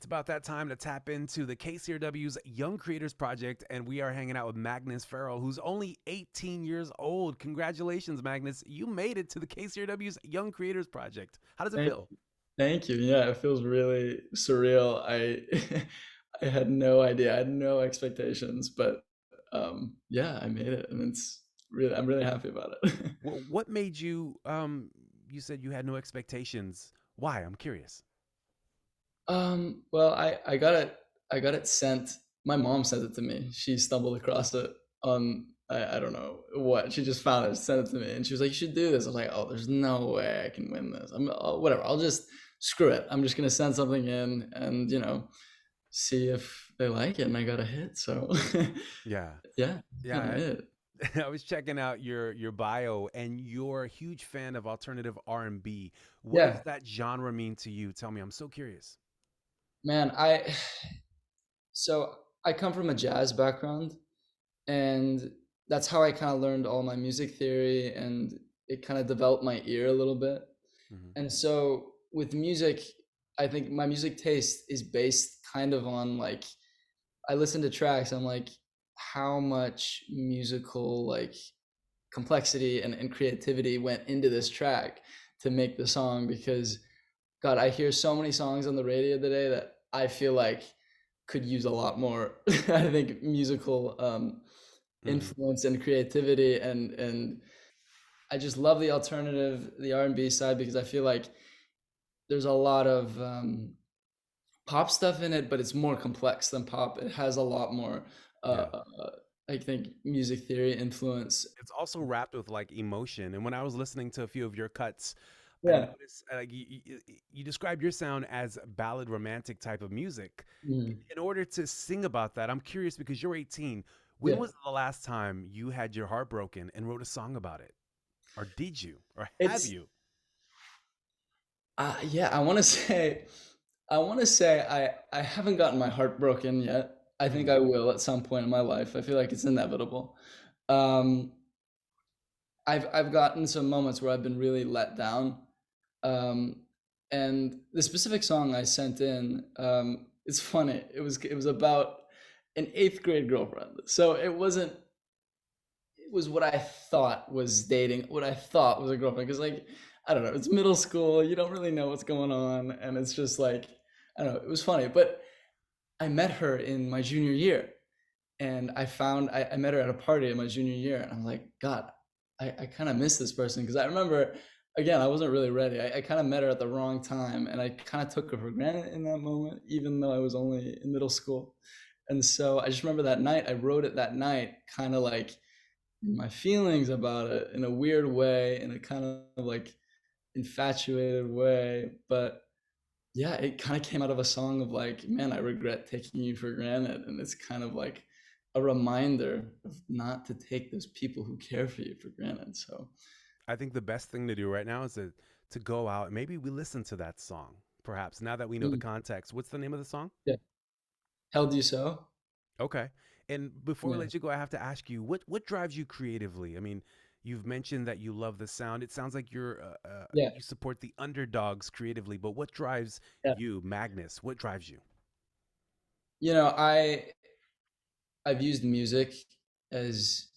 about that time to tap into the KCRW's Young Creators Project, and we are hanging out with Magnus Ferrell, who's only 18 years old. Congratulations, Magnus. You made it to the KCRW's Young Creators Project. How does it Thank, feel? thank you. Yeah, it feels really surreal. I I had no idea. I had no expectations, but yeah, I made it, and I'm really happy about it. What made you, you said you had no expectations. Why? I'm curious. Well, I got it sent. My mom sent it to me. She stumbled across it on I don't know what. She just found it, sent it to me, and she was like, "You should do this." I was like, "Oh, there's no way I can win this. Whatever. I'll just screw it. I'm just gonna send something in, and see if they like it." And I got a hit. So Yeah. yeah, I Yeah. made it. I was checking out your bio, and you're a huge fan of alternative R&B. What does Yeah, that genre mean to you? Tell me. I'm so curious. man. I come from a jazz background, and that's how I kind of learned all my music theory, and it kind of developed my ear a little bit. Hmm. And so with music, I think my music taste is based kind of on like I listen to tracks, I'm like, how much musical like complexity and creativity went into this track to make the song, because God, I hear so many songs on the radio today that I feel like could use a lot more. I think musical Hmm. influence and creativity, and I just love the alternative, the R&B side, because I feel like there's a lot of pop stuff in it, but it's more complex than pop. It has a lot more, Yeah. I think, music theory influence. It's also wrapped with like emotion. And when I was listening to a few of your cuts, I Yeah. noticed like you described your sound as ballad romantic type of music. Mm. In order to sing about that, I'm curious because you're 18. When Yeah. was the last time you had your heart broken and wrote a song about it? Or did you? Or have It's you? yeah. I want to say I haven't gotten my heart broken yet. I think I Hmm. will at some point in my life. I feel like it's inevitable. Um, I've gotten some moments where I've been really let down. Um, and the specific song I sent in, it's funny. It was about an eighth grade girlfriend. So it was what I thought was dating, what I thought was a girlfriend. Because like I don't know, it's middle school. You don't really know what's going on, and it's just like I don't know. It was funny, but I met her in my junior year, and I met her at a party in my junior year, and I'm like, God, I kind of miss this person, because I remember, again, I wasn't really ready. I kind of met her at the wrong time, and I kind of took her for granted in that moment, even though I was only in middle school. And so I just remember that night, I wrote it that night, kind of like my feelings about it in a weird way, in a kind of like infatuated way. But yeah, it kind of came out of a song of like, man, I regret taking you for granted. And it's kind of like a reminder of not to take those people who care for you for granted. So, I think the best thing to do right now is to go out and maybe we listen to that song. Perhaps now that we know the mm, context. What's the name of the song? yeah. Held you so? Okay. And before we Yeah. let you go, I have to ask you what drives you creatively? I mean, you've mentioned that you love the sound. It sounds like Yeah. you support the underdogs creatively, but what drives Yeah. you, Magnus? What drives you? You know, I've used music as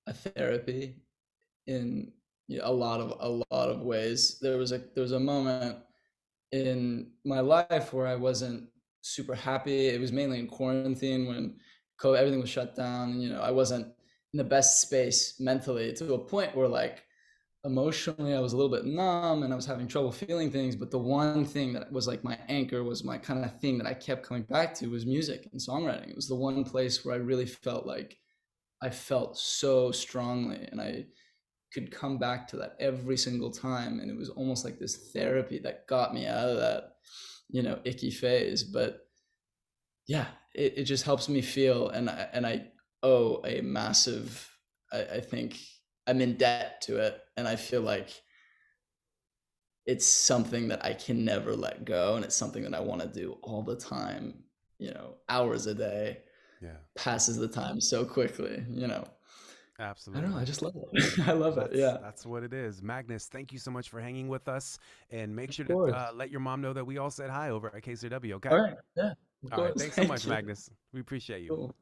a therapy in a lot of ways. There was a moment in my life where I wasn't super happy. It was mainly in quarantine when COVID, everything was shut down. And, I wasn't in the best space mentally, to a point where like emotionally I was a little bit numb, and I was having trouble feeling things. But the one thing that was like my anchor, was my kind of thing that I kept coming back to, was music and songwriting. It was the one place where I really felt like I felt so strongly, and I could come back to that every single time, and it was almost like this therapy that got me out of that icky phase. But yeah, it just helps me feel, and I owe a massive, I think I'm in debt to it, and I feel like it's something that I can never let go, and it's something that I want to do all the time, hours a day. Yeah. Passes the time so quickly. I don't know. I Absolutely. just love it. I love it. That's Yeah. that's what it is. Magnus, thank you so much for hanging with us, and make Of sure to course. let your mom know that we all said hi over at KCW. Okay. All right. Yeah. Of All right. course. Thanks so Thank much, you. Magnus. We appreciate you. Cool.